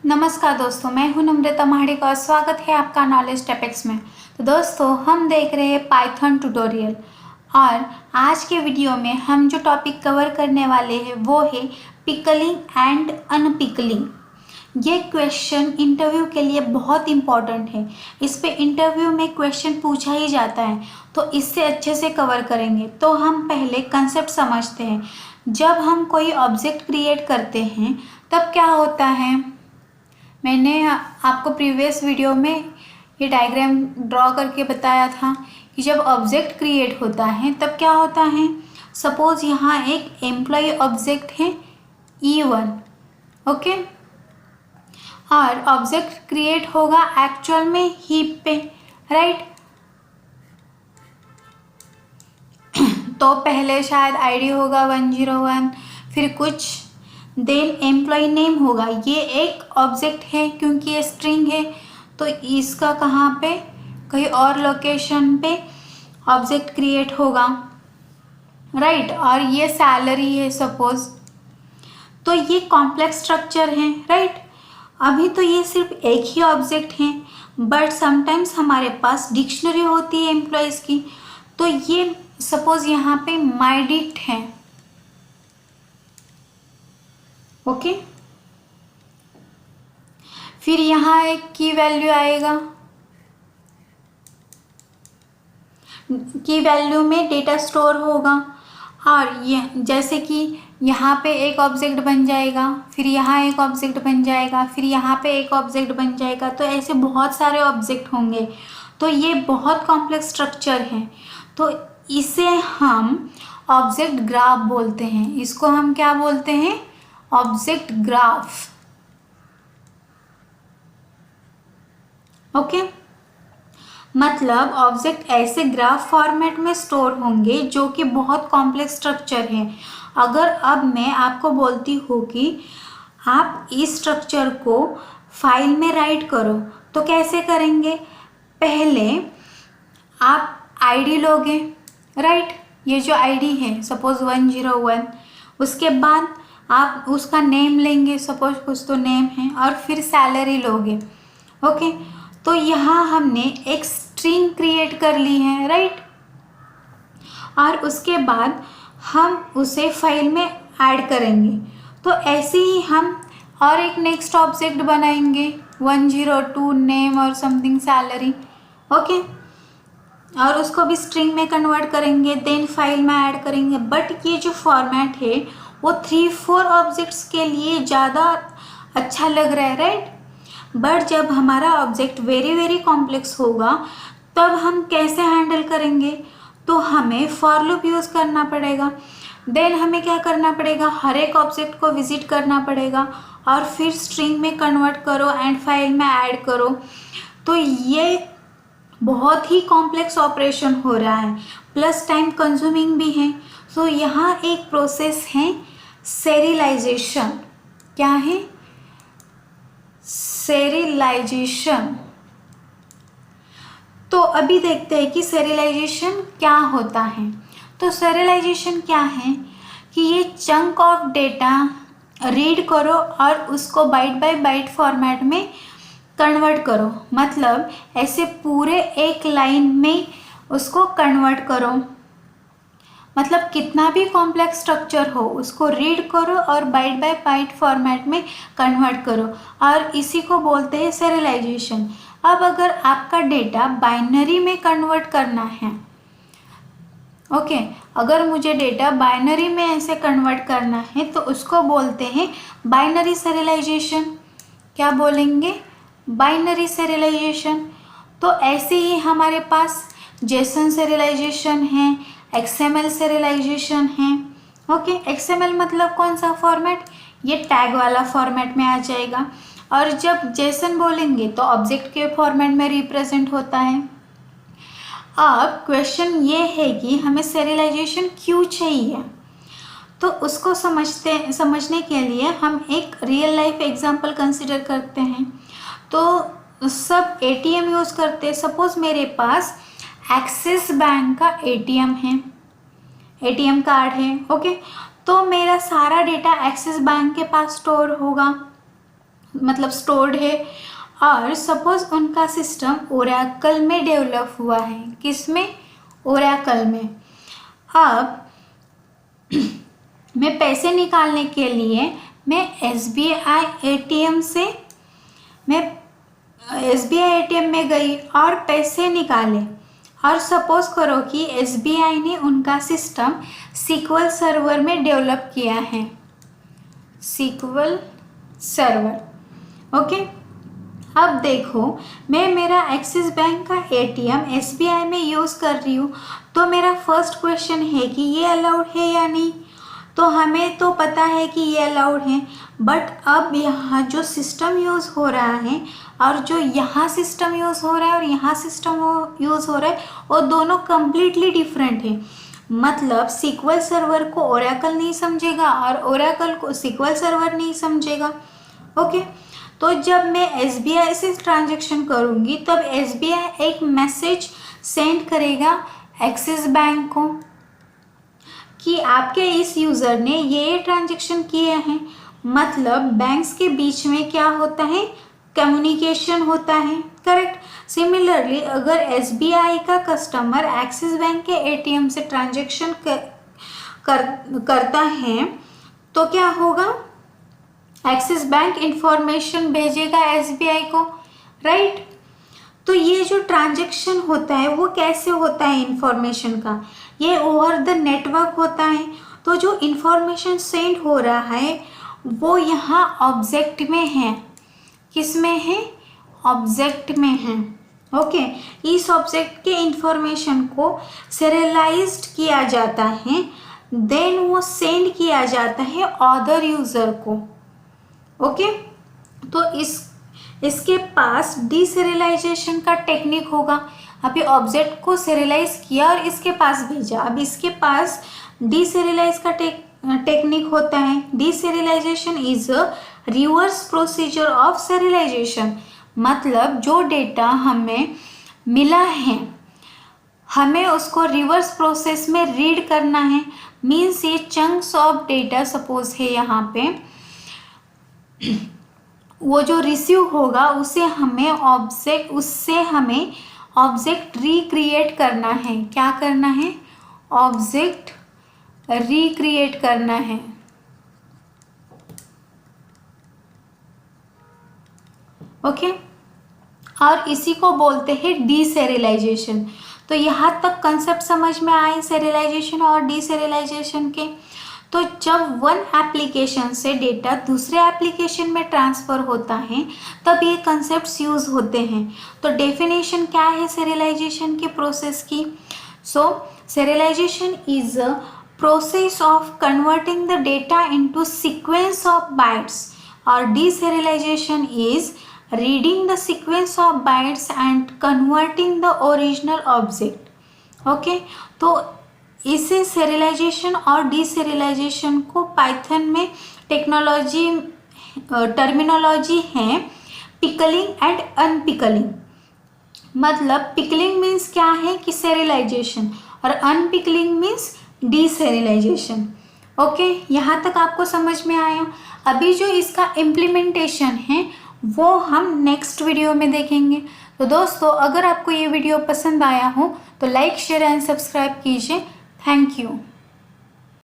नमस्कार दोस्तों, मैं हूं नम्रता महाडिक और स्वागत है आपका नॉलेज टॉपिक्स में। तो दोस्तों, हम देख रहे हैं पाइथन ट्यूटोरियल और आज के वीडियो में हम जो टॉपिक कवर करने वाले हैं वो है पिकलिंग एंड अनपिकलिंग। ये क्वेश्चन इंटरव्यू के लिए बहुत इम्पॉर्टेंट है। इस पे इंटरव्यू में क्वेश्चन पूछा ही जाता है, तो इससे अच्छे से कवर करेंगे। तो हम पहले कंसेप्ट समझते हैं। जब हम कोई ऑब्जेक्ट क्रिएट करते हैं तब क्या होता है, मैंने आपको प्रीवियस वीडियो में ये डायग्राम ड्रॉ करके बताया था कि जब ऑब्जेक्ट क्रिएट होता है तब क्या होता है। सपोज यहाँ एक एम्प्लॉय ऑब्जेक्ट है E1, ओके, और ऑब्जेक्ट क्रिएट होगा एक्चुअल में हीप पे, राइट। तो पहले शायद आईडी होगा 101, फिर कुछ, देन एम्प्लॉय नेम होगा। ये एक ऑब्जेक्ट है क्योंकि ये स्ट्रिंग है, तो इसका कहाँ पे, कहीं और लोकेशन पे ऑब्जेक्ट क्रिएट होगा, राइट। और ये सैलरी है सपोज। तो ये कॉम्प्लेक्स स्ट्रक्चर है, राइट। अभी तो ये सिर्फ एक ही ऑब्जेक्ट है, बट समटाइम्स हमारे पास डिक्शनरी होती है एम्प्लॉयज़ की। तो ये सपोज यहाँ पे माइडिक्ट है, ओके। फिर यहाँ एक की वैल्यू आएगा, की वैल्यू में डेटा स्टोर होगा। और ये जैसे कि यहाँ पे एक ऑब्जेक्ट बन जाएगा, फिर यहाँ एक ऑब्जेक्ट बन जाएगा, फिर यहाँ पे एक ऑब्जेक्ट बन जाएगा, तो ऐसे बहुत सारे ऑब्जेक्ट होंगे। तो ये बहुत कॉम्प्लेक्स स्ट्रक्चर है, तो इसे हम ऑब्जेक्ट ग्राफ बोलते हैं। इसको हम क्या बोलते हैं, ऑब्जेक्ट ग्राफ, ओके। मतलब ऑब्जेक्ट ऐसे ग्राफ फॉर्मेट में स्टोर होंगे जो कि बहुत कॉम्प्लेक्स स्ट्रक्चर है। अगर अब मैं आपको बोलती हूँ कि आप इस स्ट्रक्चर को फाइल में राइट करो, तो कैसे करेंगे। पहले आप आईडी लोगे, राइट। ये जो आईडी है सपोज 101, उसके बाद आप उसका नेम लेंगे, सपोज कुछ तो नेम है, और फिर सैलरी लोगे, ओके। तो यहाँ हमने एक स्ट्रिंग क्रिएट कर ली है, राइट। और उसके बाद हम उसे फाइल में ऐड करेंगे। तो ऐसे ही हम और एक नेक्स्ट ऑब्जेक्ट बनाएंगे 102 नेम और समथिंग सैलरी, ओके। और उसको भी स्ट्रिंग में कन्वर्ट करेंगे, देन फाइल में ऐड करेंगे। बट ये जो फॉर्मेट है वो 3-4 ऑब्जेक्ट्स के लिए ज़्यादा अच्छा लग रहा है, राइट। बट जब हमारा ऑब्जेक्ट वेरी कॉम्प्लेक्स होगा तब हम कैसे हैंडल करेंगे, तो हमें फॉर लूप यूज़ करना पड़ेगा। देन हमें क्या करना पड़ेगा, हर एक ऑब्जेक्ट को विजिट करना पड़ेगा और फिर स्ट्रिंग में कन्वर्ट करो एंड फाइल में ऐड करो। तो ये बहुत ही कॉम्प्लेक्स ऑपरेशन हो रहा है, प्लस टाइम कंज्यूमिंग भी है। सो यहाँ एक प्रोसेस है सेरिलाइजेशन। क्या है, सेरिलाइजेशन। तो अभी देखते हैं कि सेरिलाइजेशन क्या होता है। तो सेरिलाइजेशन क्या है कि ये चंक ऑफ डेटा रीड करो और उसको बाइट बाय बाइट फॉर्मेट में कन्वर्ट करो। मतलब ऐसे पूरे एक लाइन में उसको कन्वर्ट करो। मतलब कितना भी कॉम्प्लेक्स स्ट्रक्चर हो उसको रीड करो और बाइट बाय बाइट फॉर्मेट में कन्वर्ट करो, और इसी को बोलते हैं सेरिलाइजेशन। अब अगर आपका डेटा बाइनरी में कन्वर्ट करना है, ओके, अगर मुझे डेटा बाइनरी में ऐसे कन्वर्ट करना है तो उसको बोलते हैं बाइनरी सेरिलाइजेशन। क्या बोलेंगे, बाइनरी सेरिलाइजेशन। तो ऐसे ही हमारे पास जेसन सेरिलाइजेशन है, XML सेरिलाइजेशन है, ओके। XML मतलब कौन सा फॉर्मेट, ये टैग वाला फॉर्मेट में आ जाएगा। और जब जेसन बोलेंगे तो ऑब्जेक्ट के फॉर्मेट में रिप्रेजेंट होता है। अब क्वेश्चन ये है कि हमें सेरिलाइजेशन क्यों चाहिए, तो उसको समझने के लिए हम एक रियल लाइफ एग्जांपल कंसिडर करते हैं। तो सब ATM यूज़ करते हैं। सपोज मेरे पास एक्सिस बैंक का ATM कार्ड है, ओके। तो मेरा सारा डेटा एक्सिस बैंक के पास स्टोर होगा, मतलब स्टोर्ड है। और सपोज उनका सिस्टम ओरेकल में डेवलप हुआ है। किस में? ओरेकल में। अब मैं पैसे निकालने के लिए मैं SBI ATM में गई और पैसे निकाले। और सपोज करो कि SBI ने उनका सिस्टम SQL सर्वर में डेवलप किया है। SQL server, okay. अब देखो, मैं मेरा एक्सिस बैंक का ATM SBI में यूज़ कर रही हूँ, तो मेरा फर्स्ट क्वेश्चन है कि ये अलाउड है या नहीं। तो हमें तो पता है कि ये अलाउड है, बट अब यहाँ जो सिस्टम यूज़ हो रहा है और जो यहाँ सिस्टम यूज़ हो रहा है और यहाँ सिस्टम यूज़ हो रहा है, वो दोनों कम्प्लीटली डिफरेंट है। मतलब SQL सर्वर को ओरेकल नहीं समझेगा और ओरेकल को SQL सर्वर नहीं समझेगा, ओके। तो जब मैं SBI से ट्रांजैक्शन करूँगी तब SBI एक मैसेज सेंड करेगा एक्सिस बैंक को कि आपके इस यूज़र ने ये ट्रांजैक्शन किए हैं। मतलब बैंक्स के बीच में क्या होता है? कम्युनिकेशन होता है, करेक्ट। सिमिलरली अगर SBI का कस्टमर एक्सिस बैंक के ATM से ट्रांजैक्शन करता है तो क्या होगा? एक्सिस बैंक इंफॉर्मेशन भेजेगा SBI को, राइट। तो ये जो ट्रांजैक्शन होता है वो कैसे होता है इंफॉर्मेशन का? ये ओवर द नेटवर्क होता है। तो जो इंफॉर्मेशन सेंड हो रहा है वो यहाँ ऑब्जेक्ट में है। किस में है? ऑब्जेक्ट में है, ओके। इस ऑब्जेक्ट के इंफॉर्मेशन को सीरियलाइज्ड किया जाता है, देन वो सेंड किया जाता है अदर यूज़र को, ओके। तो इसके पास डीसीरियलाइजेशन का टेक्निक होगा। अभी ऑब्जेक्ट को सीरियलाइज किया और इसके पास भेजा, अब इसके पास डीसीरियलाइज का टेक्निक होता है। Deserialization is a reverse procedure of serialization. मतलब जो डेटा हमें मिला है हमें उसको रिवर्स प्रोसेस में रीड करना है। मीन्स ये चंक्स ऑफ डेटा सपोज है यहाँ पे, वो जो रिसीव होगा उससे हमें ऑब्जेक्ट रिक्रिएट करना है। क्या करना है? ऑब्जेक्ट रिक्रिएट करना है, ओके। और इसी को बोलते हैं डीसेरियलाइजेशन। तो यहाँ तक कंसेप्ट समझ में आए सेरियलाइजेशन और डीसेरियलाइजेशन के। तो जब वन एप्लीकेशन से डेटा दूसरे एप्लीकेशन में ट्रांसफ़र होता है तब ये कंसेप्ट्स यूज़ होते हैं। तो डेफिनेशन क्या है सेरियलाइजेशन के प्रोसेस की? So serialization is a process of converting the data into sequence of bytes और deserialization is reading the sequence of bytes and converting the original object, okay. तो इसे सेरियलाइजेशन और डीसेरियलाइजेशन को पाइथन में टर्मिनोलॉजी है पिकलिंग एंड अनपिकलिंग। मतलब pickling means क्या है कि सेरियलाइजेशन और अनपिकलिंग मीन्स डीसेरियलाइजेशन, ओके। यहाँ तक आपको समझ में आया। अभी जो इसका इम्प्लीमेंटेशन है वो हम नेक्स्ट वीडियो में देखेंगे। तो दोस्तों अगर आपको ये वीडियो पसंद आया हो तो लाइक शेयर एंड सब्सक्राइब कीजिए। Thank you.